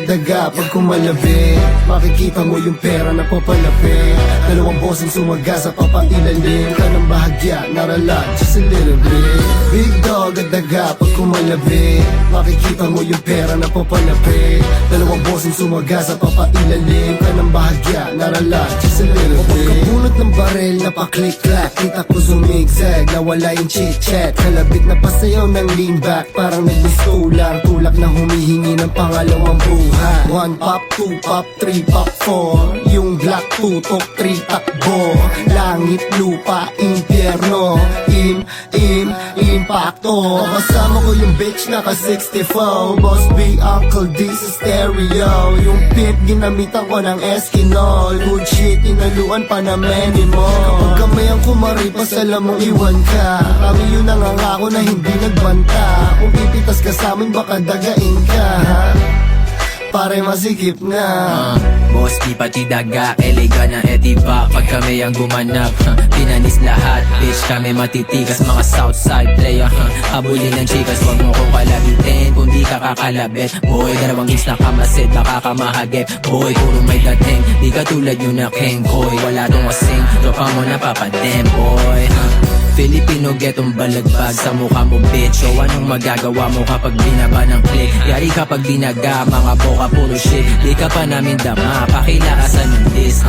daga pag kumalabi, makikita mo yung pera na papalapit. Dalawang bossing sumaga sa papailalim ka ng bahagya, narala just a little bit. Big dog at daga pag kumalabi, makikita mo yung pera na papalapit. Dalawang bossing sumaga sa papailalim ka ng bahagya, narala just a little bit. Pagkabunot ng barel na pa-click-clack, kita ko zumigzag, nawala yung chit-chat. Kalabit na pasayaw ng lean back, parang nag-stolar, tulak na humihingi ng pangalawang buhay. 1 pop, 2 pop, 3 pop, 4. Yung black tutok, 3 takbo. Langit, lupa, impyerno, impacto. Kasama ko yung bitch naka 64. Boss B, Uncle D sa stereo. Yung pimp, ginamitan ko ng Eskinol. Good shit, inaluan pa na many more. Kapag kamay ang kumaripas, alam mong iwan ka. Kami yung nangangako na hindi nagbanta. Kung pipitas ka sa amin, baka dagain ka. Pare masikip na. Boss di pati daga, LA na etiba. Pag kami ang gumanap, pinanis lahat. Bitch kami matitigas, mga Southside player. Habulin ng chicas, wag mo kong kalabitin kung di ka kakalabit. Boy, dalawang gigs na kamasid, nakakamahagip. Boy, puro may dating, di ka tulad yun na King Koy. Wala tong asing, tropa mo na papadem boy. Filipino getong balagbag sa mukha mo bitch. So anong magagawa mo kapag binaba ng click? Yari kapag dinaga, mga boka puro shit. Di ka pa namin dama, pakilakasan yung list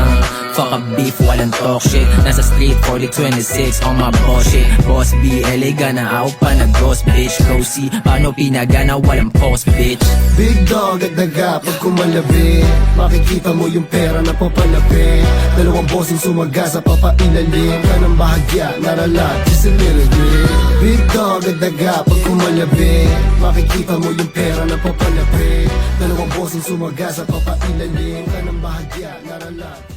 Fuck a beef, walang talk shit. Nasa street, 4026 on my bullshit. Boss B, LA na out pa nag-ghost bitch. Go see, paano pinagana, walang post bitch. Big dog at daga pag kumalabi, makikita mo yung pera na papalabi. Dalawang bossing sumaga sa papailalim ka ng bahagya, narala just a little bit. Big dog at daga pag kumalabi, makikita mo yung pera na papalabi. Dalawang bossing sumaga sa papailalim ka ng bahagya, narala.